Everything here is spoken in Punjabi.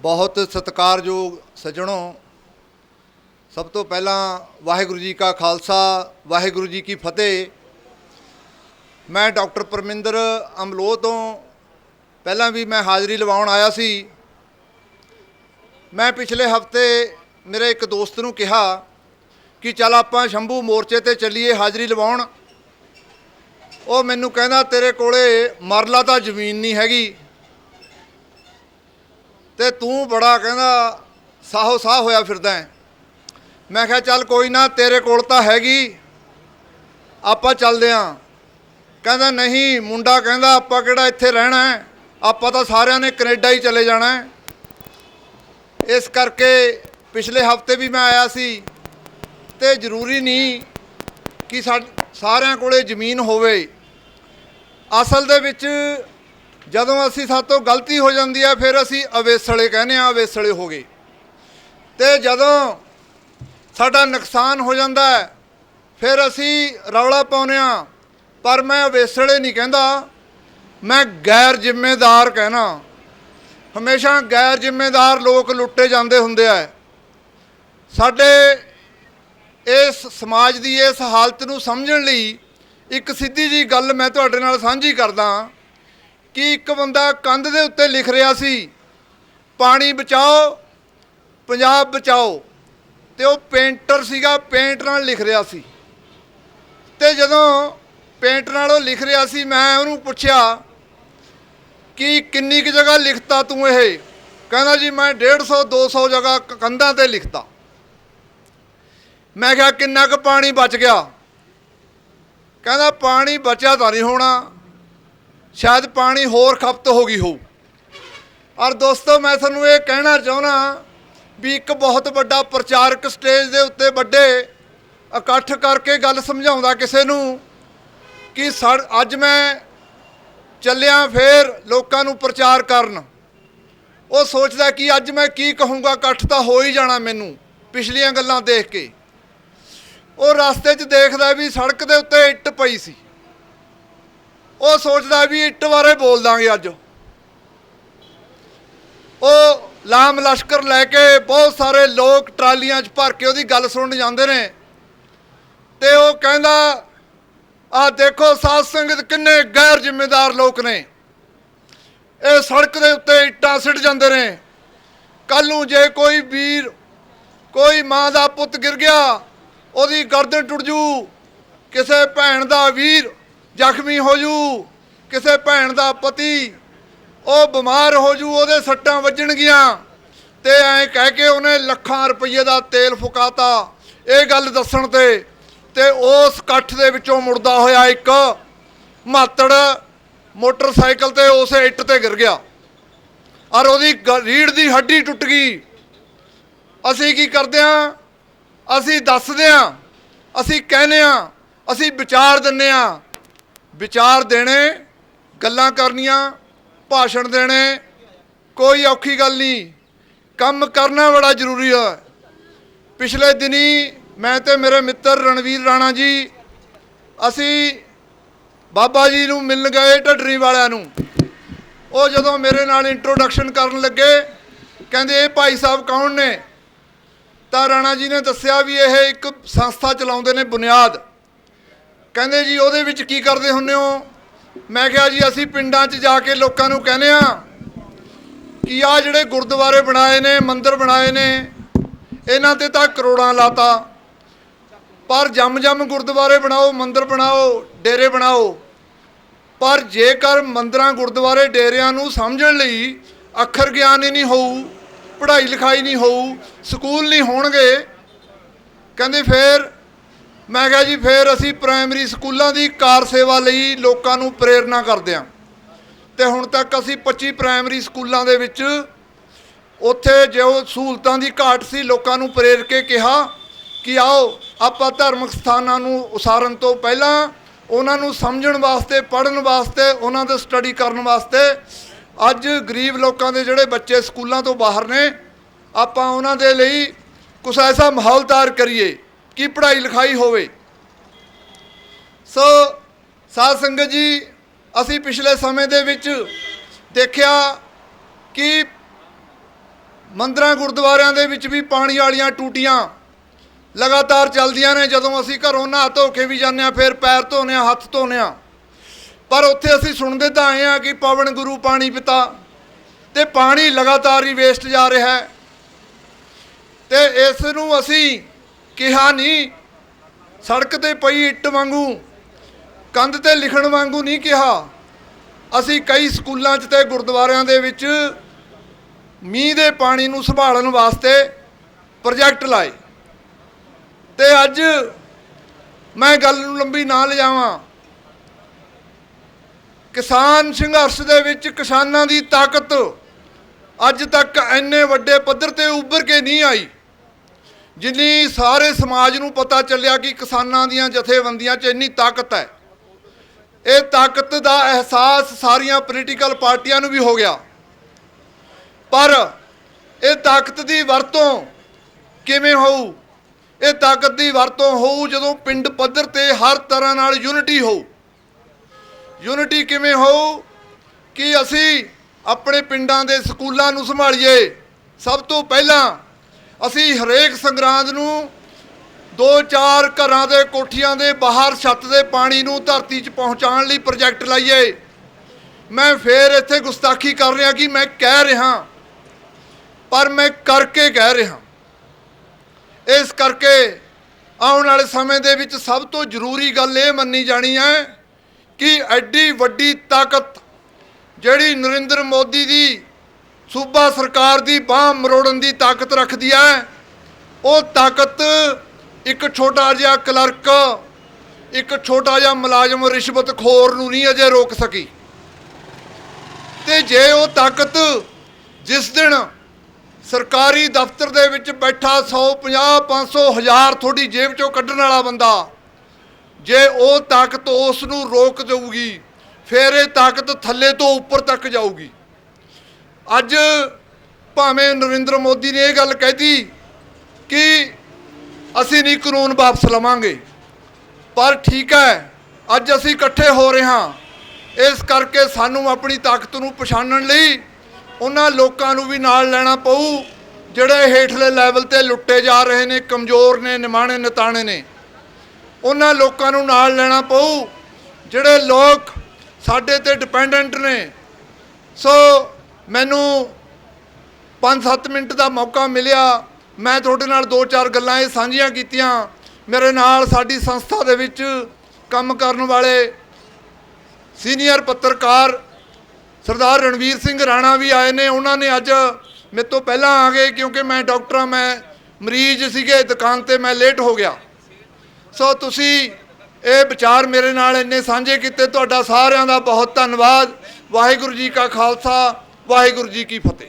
बहुत सत्कारयोग सज्जणों, सब तो पहला वाहिगुरू जी का खालसा वाहिगुरू जी की फतेह। मैं डॉक्टर परमिंदर अमलोह तो पहला भी मैं हाज़री लवाउण आया सी। मैं पिछले हफ्ते मेरे एक दोस्त नूं कहा कि चल आपां शंभू मोर्चे ते चलीए हाज़री लवाउण। ਉਹ ਮੈਨੂੰ ਕਹਿੰਦਾ तेरे ਕੋਲੇ ਮਰਲਾ ਤਾਂ ਜ਼ਮੀਨ नहीं हैगी ਤੇ ਤੂੰ ਬੜਾ ਕਹਿੰਦਾ ਸਾਹੋ ਸਾਹ ਹੋਇਆ ਫਿਰਦਾ ਹੈ। ਮੈਂ ਕਿਹਾ ਚੱਲ ਕੋਈ ਨਾ, ਤੇਰੇ ਕੋਲ ਤਾਂ ਹੈਗੀ, ਆਪਾਂ ਚੱਲਦੇ ਆਂ। ਕਹਿੰਦਾ ਨਹੀਂ ਮੁੰਡਾ, ਕਹਿੰਦਾ ਆਪਾਂ ਕਿਹੜਾ ਇੱਥੇ ਰਹਿਣਾ ਹੈ, ਆਪਾਂ ਤਾਂ ਸਾਰਿਆਂ ਨੇ ਕੈਨੇਡਾ ਹੀ ਚਲੇ ਜਾਣਾ ਹੈ। ਇਸ ਕਰਕੇ ਪਿਛਲੇ ਹਫਤੇ ਵੀ ਮੈਂ ਆਇਆ ਸੀ ਤੇ ਜ਼ਰੂਰੀ ਨਹੀਂ ਕਿ ਸਾਰਿਆਂ ਕੋਲੇ ਜ਼ਮੀਨ ਹੋਵੇ। ਅਸਲ ਦੇ ਵਿੱਚ ਜਦੋਂ ਅਸੀਂ ਸਾਤੋਂ ਗਲਤੀ ਹੋ ਜਾਂਦੀ ਹੈ ਫਿਰ ਅਸੀਂ ਅਵੇਸਲੇ ਕਹਿੰਦੇ ਆ, ਅਵੇਸਲੇ ਹੋ ਗਏ। ਤੇ ਜਦੋਂ ਸਾਡਾ ਨੁਕਸਾਨ ਹੋ ਜਾਂਦਾ ਹੈ ਫਿਰ ਅਸੀਂ ਰੌਲਾ ਪਾਉਂਦੇ ਆ। ਪਰ ਮੈਂ ਅਵੇਸਲੇ ਨਹੀਂ ਕਹਿੰਦਾ, ਮੈਂ ਗੈਰ ਜ਼ਿੰਮੇਦਾਰ ਕਹਿਣਾ। ਹਮੇਸ਼ਾ ਗੈਰ ਜ਼ਿੰਮੇਦਾਰ ਲੋਕ ਲੁੱਟੇ ਜਾਂਦੇ ਹੁੰਦੇ ਆ। ਸਾਡੇ ਇਸ ਸਮਾਜ ਦੀ ਇਸ ਹਾਲਤ ਨੂੰ ਸਮਝਣ ਲਈ ਇੱਕ ਸਿੱਧੀ ਜੀ ਗੱਲ ਮੈਂ ਤੁਹਾਡੇ ਨਾਲ ਸਾਂਝੀ ਕਰਦਾ ਕਿ ਇੱਕ ਬੰਦਾ ਕੰਧ ਦੇ ਉੱਤੇ ਲਿਖ ਰਿਹਾ ਸੀ ਪਾਣੀ ਬਚਾਓ ਪੰਜਾਬ ਬਚਾਓ, ਤੇ ਉਹ ਪੇਂਟਰ ਸੀਗਾ, ਪੇਂਟ ਨਾਲ ਲਿਖ ਰਿਹਾ ਸੀ। ਤੇ ਜਦੋਂ ਪੇਂਟ ਨਾਲ ਉਹ ਲਿਖ ਰਿਹਾ ਸੀ ਮੈਂ ਉਹਨੂੰ ਪੁੱਛਿਆ ਕਿ ਕਿੰਨੀ ਕੁ ਜਗ੍ਹਾ ਲਿਖਤਾ ਤੂੰ ਇਹ? ਕਹਿੰਦਾ ਜੀ ਮੈਂ 150 200 ਜਗ੍ਹਾ ਕੰਧਾਂ 'ਤੇ ਲਿਖਤਾ। ਮੈਂ ਕਿਹਾ ਕਿੰਨਾ ਕੁ ਪਾਣੀ ਬਚ ਗਿਆ? ਕਹਿੰਦਾ ਪਾਣੀ ਬਚਿਆ ਤਾਂ ਨਹੀਂ ਹੋਣਾ, ਸ਼ਾਇਦ ਪਾਣੀ ਹੋਰ ਖਪਤ ਹੋ ਗਈ ਹੋਊ। ਔਰ ਦੋਸਤੋ ਮੈਂ ਤੁਹਾਨੂੰ ਇਹ ਕਹਿਣਾ ਚਾਹੁੰਦਾ ਵੀ ਇੱਕ ਬਹੁਤ ਵੱਡਾ ਪ੍ਰਚਾਰਕ ਸਟੇਜ ਦੇ ਉੱਤੇ ਵੱਡੇ ਇਕੱਠ ਕਰਕੇ ਗੱਲ ਸਮਝਾਉਂਦਾ ਕਿਸੇ ਨੂੰ ਕਿ ਅੱਜ ਮੈਂ ਚੱਲਿਆ ਫੇਰ ਲੋਕਾਂ ਨੂੰ ਪ੍ਰਚਾਰ ਕਰਨ। ਉਹ ਸੋਚਦਾ ਕਿ ਅੱਜ ਮੈਂ ਕੀ ਕਹੂੰਗਾ, ਇਕੱਠ ਤਾਂ ਹੋ ਹੀ ਜਾਣਾ ਮੈਨੂੰ ਪਿਛਲੀਆਂ ਗੱਲਾਂ ਦੇਖ ਕੇ। ਉਹ ਰਸਤੇ 'ਚ ਦੇਖਦਾ ਵੀ ਸੜਕ ਦੇ ਉੱਤੇ ਇੱਟ ਪਈ ਸੀ। ਉਹ ਸੋਚਦਾ ਵੀ ਇੱਟ ਬਾਰੇ ਬੋਲ ਦਾਂਗੇ ਅੱਜ। ਉਹ ਲਾਮ ਲਸ਼ਕਰ ਲੈ ਕੇ ਬਹੁਤ ਸਾਰੇ ਲੋਕ ਟਰਾਲੀਆਂ 'ਚ ਭਰ ਕੇ ਉਹਦੀ ਗੱਲ ਸੁਣਨ ਜਾਂਦੇ ਨੇ। ਤੇ ਉਹ ਕਹਿੰਦਾ ਆਹ ਦੇਖੋ ਸਾਧ ਸੰਗਤ ਕਿੰਨੇ ਗੈਰ ਜ਼ਿੰਮੇਦਾਰ ਲੋਕ ਨੇ, ਇਹ ਸੜਕ ਦੇ ਉੱਤੇ ਇੱਟਾਂ ਸਿੱਟ ਜਾਂਦੇ ਨੇ। ਕੱਲ੍ਹ ਨੂੰ ਜੇ ਕੋਈ ਵੀਰ, ਕੋਈ ਮਾਂ ਦਾ ਪੁੱਤ ਗਿਰ ਗਿਆ ਉਹਦੀ ਗਰਦਨ ਟੁੱਟ ਜੂ, ਕਿਸੇ ਭੈਣ ਦਾ ਵੀਰ ਜ਼ਖਮੀ ਹੋ ਜੂ, ਕਿਸੇ ਭੈਣ ਦਾ ਪਤੀ ਉਹ ਬਿਮਾਰ ਹੋ ਜੂ, ਉਹਦੇ ਸੱਟਾਂ ਵੱਜਣਗੀਆਂ। ਤੇ ਐਂ ਕਹਿ ਕੇ ਉਹਨੇ ਲੱਖਾਂ ਰੁਪਈਏ ਦਾ ਤੇਲ ਫੁਕਾਤਾ ਇਹ ਗੱਲ ਦੱਸਣ ਤੇ ਉਸ ਇਕੱਠ ਦੇ ਵਿੱਚੋਂ ਮੁੜਦਾ ਹੋਇਆ ਇੱਕ ਮਾਤੜ ਮੋਟਰਸਾਈਕਲ ਤੇ ਉਸ ਇੱਟ ਤੇ ਗਿਰ ਗਿਆ ਔਰ ਉਹਦੀ ਰੀੜ੍ਹ ਦੀ ਹੱਡੀ ਟੁੱਟ ਗਈ। ਅਸੀਂ ਕੀ ਕਰਦੇ ਹਾਂ? ਅਸੀਂ ਦੱਸਦੇ ਹਾਂ, ਅਸੀਂ ਕਹਿੰਦੇ ਹਾਂ, ਅਸੀਂ ਵਿਚਾਰ ਦਿੰਦੇ ਹਾਂ। ਵਿਚਾਰ ਦੇਣੇ, ਗੱਲਾਂ ਕਰਨੀਆਂ, ਭਾਸ਼ਣ ਦੇਣੇ ਕੋਈ ਔਖੀ ਗੱਲ ਨਹੀਂ, ਕੰਮ ਕਰਨਾ ਬੜਾ ਜ਼ਰੂਰੀ ਹੈ। ਪਿਛਲੇ ਦਿਨੀ ਮੈਂ ਤੇ ਮੇਰੇ ਮਿੱਤਰ ਰਣਵੀਰ ਰਾਣਾ ਜੀ ਅਸੀਂ ਬਾਬਾ ਜੀ ਨੂੰ ਮਿਲਣ ਗਏ ਢੱਡਰੀ ਵਾਲਿਆਂ ਨੂੰ। ਉਹ ਜਦੋਂ ਮੇਰੇ ਨਾਲ ਇੰਟਰੋਡਕਸ਼ਨ ਕਰਨ ਲੱਗੇ ਕਹਿੰਦੇ ਇਹ ਭਾਈ ਸਾਹਿਬ ਕੌਣ ਨੇ? ਤਾਂ ਰਾਣਾ ਜੀ ਨੇ ਦੱਸਿਆ ਵੀ ਇਹ ਇੱਕ ਸੰਸਥਾ ਚਲਾਉਂਦੇ ਨੇ ਬੁਨਿਆਦ। ਕਹਿੰਦੇ ਜੀ ਉਹਦੇ ਵਿੱਚ ਕੀ ਕਰਦੇ ਹੁੰਦੇ ਹੋ? ਮੈਂ ਕਿਹਾ ਜੀ ਅਸੀਂ ਪਿੰਡਾਂ 'ਚ ਜਾ ਕੇ ਲੋਕਾਂ ਨੂੰ ਕਹਿੰਦੇ ਆ ਕਿ ਆਹ ਜਿਹੜੇ ਗੁਰਦੁਆਰੇ ਬਣਾਏ ਨੇ, ਮੰਦਿਰ ਬਣਾਏ ਨੇ, ਇਹਨਾਂ 'ਤੇ ਤਾਂ ਕਰੋੜਾਂ ਲਾਤਾ, ਪਰ ਜੰਮ ਗੁਰਦੁਆਰੇ ਬਣਾਓ, ਮੰਦਿਰ ਬਣਾਓ, ਡੇਰੇ ਬਣਾਓ, ਪਰ ਜੇਕਰ ਮੰਦਿਰਾਂ ਗੁਰਦੁਆਰੇ ਡੇਰਿਆਂ ਨੂੰ ਸਮਝਣ ਲਈ ਅੱਖਰ ਗਿਆਨ ਹੀ ਨਹੀਂ ਹੋਊ, ਪੜ੍ਹਾਈ ਲਿਖਾਈ ਨਹੀਂ ਹੋਊ, ਸਕੂਲ ਨਹੀਂ ਹੋਣਗੇ, ਕਹਿੰਦੇ ਫੇਰ। ਮੈਂ ਕਿਹਾ ਜੀ ਫੇਰ ਅਸੀਂ ਪ੍ਰਾਇਮਰੀ ਸਕੂਲਾਂ ਦੀ ਕਾਰ ਸੇਵਾ ਲਈ ਲੋਕਾਂ ਨੂੰ ਪ੍ਰੇਰਨਾ ਕਰਦੇ ਹਾਂ। ਤੇ ਹੁਣ ਤੱਕ ਅਸੀਂ 25 ਪ੍ਰਾਇਮਰੀ ਸਕੂਲਾਂ ਦੇ ਵਿੱਚ ਉੱਥੇ ਜੋ ਸਹੂਲਤਾਂ ਦੀ ਘਾਟ ਸੀ ਲੋਕਾਂ ਨੂੰ ਪ੍ਰੇਰ ਕੇ ਕਿਹਾ ਕਿ ਆਓ ਆਪਾਂ ਧਾਰਮਿਕ ਸਥਾਨਾਂ ਨੂੰ ਉਸਾਰਨ ਤੋਂ ਪਹਿਲਾਂ ਉਹਨਾਂ ਨੂੰ ਸਮਝਣ ਵਾਸਤੇ, ਪੜ੍ਹਨ ਵਾਸਤੇ, ਉਹਨਾਂ ਦੇ ਸਟੱਡੀ ਕਰਨ ਵਾਸਤੇ ਅੱਜ ਗਰੀਬ ਲੋਕਾਂ ਦੇ ਜਿਹੜੇ ਬੱਚੇ ਸਕੂਲਾਂ ਤੋਂ ਬਾਹਰ ਨੇ ਆਪਾਂ ਉਹਨਾਂ ਦੇ ਲਈ ਕੁਛ ਐਸਾ ਮਾਹੌਲ ਤਿਆਰ ਕਰੀਏ ਕਿ ਪੜ੍ਹਾਈ ਲਿਖਾਈ ਹੋਵੇ। ਸੋ ਸਾਧ ਸੰਗਤ ਜੀ ਅਸੀਂ ਪਿਛਲੇ ਸਮੇਂ ਦੇ ਵਿੱਚ ਦੇਖਿਆ ਕਿ ਮੰਦਰਾਂ ਗੁਰਦੁਆਰਿਆਂ ਦੇ ਵਿੱਚ ਵੀ ਪਾਣੀ ਵਾਲੀਆਂ ਟੂਟੀਆਂ ਲਗਾਤਾਰ ਚੱਲਦੀਆਂ ਨੇ। ਜਦੋਂ ਅਸੀਂ ਘਰੋਂ ਨਹਾ ਧੋ ਕੇ ਵੀ ਜਾਂਦੇ ਹਾਂ, ਫਿਰ ਪੈਰ ਧੋਨੇ ਹਾਂ, ਹੱਥ ਧੋਨੇ ਹਾਂ, ਪਰ ਉੱਥੇ ਅਸੀਂ ਸੁਣਦੇ ਤਾਂ ਆਏ ਹਾਂ ਕਿ ਪਵਨ ਗੁਰੂ ਪਾਣੀ ਪਿਤਾ, ਤੇ ਪਾਣੀ ਲਗਾਤਾਰ ਹੀ ਵੇਸਟ ਜਾ ਰਿਹਾ ਹੈ। ਤੇ ਇਸ ਨੂੰ ਅਸੀਂ ਕਿਹਾ ਨਹੀਂ, ਸੜਕ ਤੇ ਪਈ ਇੱਟ ਵਾਂਗੂ, ਕੰਧ ਤੇ ਲਿਖਣ ਵਾਂਗੂ ਨਹੀਂ ਕਿਹਾ। ਅਸੀਂ ਕਈ ਸਕੂਲਾਂ 'ਚ ਤੇ ਗੁਰਦੁਆਰਿਆਂ ਦੇ ਵਿੱਚ ਮੀਂਹ ਦੇ ਪਾਣੀ ਨੂੰ ਸੰਭਾਲਣ ਵਾਸਤੇ ਪ੍ਰੋਜੈਕਟ ਲਾਏ। ਤੇ ਅੱਜ ਮੈਂ ਗੱਲ ਨੂੰ ਲੰਬੀ ਨਾ ਲਿਜਾਵਾਂ, ਕਿਸਾਨ ਸੰਘਰਸ਼ ਦੇ ਵਿੱਚ ਕਿਸਾਨਾਂ ਦੀ ਤਾਕਤ ਅੱਜ ਤੱਕ ਇੰਨੇ ਵੱਡੇ ਪੱਧਰ ਤੇ ਉੱਭਰ ਕੇ ਨਹੀਂ ਆਈ ਜਿੰਨੀ ਸਾਰੇ ਸਮਾਜ ਨੂੰ ਪਤਾ ਚੱਲਿਆ ਕਿ ਕਿਸਾਨਾਂ ਦੀਆਂ ਜਥੇਬੰਦੀਆਂ 'ਚ ਇੰਨੀ ਤਾਕਤ ਹੈ। ਇਹ ਤਾਕਤ ਦਾ ਅਹਿਸਾਸ ਸਾਰੀਆਂ ਪੋਲੀਟੀਕਲ ਪਾਰਟੀਆਂ ਨੂੰ ਵੀ ਹੋ ਗਿਆ, ਪਰ ਇਹ ਤਾਕਤ ਦੀ ਵਰਤੋਂ ਕਿਵੇਂ ਹੋਊ? ਇਹ ਤਾਕਤ ਦੀ ਵਰਤੋਂ ਹੋਊ ਜਦੋਂ ਪਿੰਡ ਪੱਧਰ ਤੇ ਹਰ ਤਰ੍ਹਾਂ ਨਾਲ ਯੂਨਿਟੀ ਹੋਊ। ਯੂਨਿਟੀ ਕਿਵੇਂ ਹੋਊ? ਕਿ ਅਸੀਂ ਆਪਣੇ ਪਿੰਡਾਂ ਦੇ ਸਕੂਲਾਂ ਨੂੰ ਸੰਭਾਲੀਏ। ਸਭ ਤੋਂ ਪਹਿਲਾਂ ਅਸੀਂ ਹਰੇਕ ਸੰਗਰਾਂਦ ਨੂੰ 2-4 ਘਰਾਂ ਦੇ ਕੋਠੀਆਂ ਦੇ ਬਾਹਰ ਛੱਤ ਦੇ ਪਾਣੀ ਨੂੰ ਧਰਤੀ 'ਚ ਪਹੁੰਚਾਉਣ ਲਈ ਪ੍ਰੋਜੈਕਟ ਲਾਈਏ। ਮੈਂ ਫੇਰ ਇੱਥੇ ਗੁਸਤਾਖੀ ਕਰ ਰਿਹਾ ਕਿ ਮੈਂ ਕਹਿ ਰਿਹਾ, ਪਰ ਮੈਂ ਕਰਕੇ ਕਹਿ ਰਿਹਾ। ਇਸ ਕਰਕੇ ਆਉਣ ਵਾਲੇ ਸਮੇਂ ਦੇ ਵਿੱਚ ਸਭ ਤੋਂ ਜ਼ਰੂਰੀ ਗੱਲ ਇਹ ਮੰਨੀ ਜਾਣੀ ਹੈ ਕਿ ਐਡੀ ਵੱਡੀ ਤਾਕਤ ਜਿਹੜੀ ਨਰਿੰਦਰ ਮੋਦੀ ਦੀ ਸੂਬਾ ਸਰਕਾਰ ਦੀ ਬਾਂਹ ਮਰੋੜਨ ਦੀ ਤਾਕਤ ਰੱਖਦੀ ਹੈ, ਉਹ ਤਾਕਤ ਇੱਕ ਛੋਟਾ ਜਿਹਾ ਕਲਰਕ, ਇੱਕ ਛੋਟਾ ਜਿਹਾ ਮੁਲਾਜ਼ਮ ਰਿਸ਼ਵਤਖੋਰ ਨੂੰ ਨਹੀਂ ਅਜੇ ਰੋਕ ਸਕੀ। ਤੇ ਜੇ ਉਹ ਤਾਕਤ ਜਿਸ ਦਿਨ ਸਰਕਾਰੀ ਦਫ਼ਤਰ ਦੇ ਵਿੱਚ ਬੈਠਾ 150, 500, 1000 ਤੁਹਾਡੀ ਜੇਬ 'ਚੋਂ ਕੱਢਣ ਵਾਲਾ ਬੰਦਾ, ਜੇ ਉਹ ਤਾਕਤ ਉਸ ਨੂੰ ਰੋਕ ਦੇਊਗੀ, ਫਿਰ ਇਹ ਤਾਕਤ ਥੱਲੇ ਤੋਂ ਉੱਪਰ ਤੱਕ ਜਾਊਗੀ। ਅੱਜ ਭਾਵੇਂ ਨਰਿੰਦਰ ਮੋਦੀ ਨੇ ਇਹ ਗੱਲ ਕਹਿਤੀ ਕਿ ਅਸੀਂ ਨਹੀਂ ਕਾਨੂੰਨ ਵਾਪਸ ਲਵਾਂਗੇ, ਪਰ ਠੀਕ ਹੈ, ਅੱਜ ਅਸੀਂ ਇਕੱਠੇ ਹੋ ਰਹੇ ਹਾਂ। ਇਸ ਕਰਕੇ ਸਾਨੂੰ ਆਪਣੀ ਤਾਕਤ ਨੂੰ ਪਛਾਣਨ ਲਈ ਉਹਨਾਂ ਲੋਕਾਂ ਨੂੰ ਵੀ ਨਾਲ ਲੈਣਾ ਪਊ ਜਿਹੜੇ ਹੇਠਲੇ ਲੈਵਲ ਤੇ ਲੁੱਟੇ ਜਾ ਰਹੇ ਨੇ, ਕਮਜ਼ੋਰ ਨੇ, ਨਿਮਾਣੇ ਨਿਤਾਣੇ ਨੇ। ਉਹਨਾਂ ਲੋਕਾਂ ਨੂੰ ਨਾਲ ਲੈਣਾ ਪਊ ਜਿਹੜੇ ਲੋਕ ਸਾਡੇ ਤੇ ਡਿਪੈਂਡੈਂਟ ਨੇ। ਸੋ ਮੈਨੂੰ 5-7 ਮਿੰਟ ਦਾ ਮੌਕਾ ਮਿਲਿਆ, ਮੈਂ ਤੁਹਾਡੇ ਨਾਲ 2-4 ਗੱਲਾਂ ਇਹ ਸਾਂਝੀਆਂ ਕੀਤੀਆਂ। ਮੇਰੇ ਨਾਲ ਸਾਡੀ ਸੰਸਥਾ ਦੇ ਵਿੱਚ ਕੰਮ ਕਰਨ ਵਾਲੇ ਸੀਨੀਅਰ ਪੱਤਰਕਾਰ ਸਰਦਾਰ ਰਣਵੀਰ ਸਿੰਘ ਰਾਣਾ ਵੀ ਆਏ ਨੇ। ਉਹਨਾਂ ਨੇ ਅੱਜ ਮੇਰੇ ਤੋਂ ਪਹਿਲਾਂ ਆ ਗਏ ਕਿਉਂਕਿ ਮੈਂ ਡਾਕਟਰ ਹਾਂ, ਮੈਂ ਮਰੀਜ਼ ਸੀਗੇ ਦੁਕਾਨ ਤੇ, ਮੈਂ ਲੇਟ ਹੋ ਗਿਆ। ਸੋ ਤੁਸੀਂ ਇਹ ਵਿਚਾਰ ਮੇਰੇ ਨਾਲ ਇੰਨੇ ਸਾਂਝੇ ਕੀਤੇ, ਤੁਹਾਡਾ ਸਾਰਿਆਂ ਦਾ ਬਹੁਤ ਧੰਨਵਾਦ। ਵਾਹਿਗੁਰੂ ਜੀ ਕਾ ਖਾਲਸਾ, ਵਾਹਿਗੁਰੂ ਜੀ ਕੀ ਫਤਿਹ।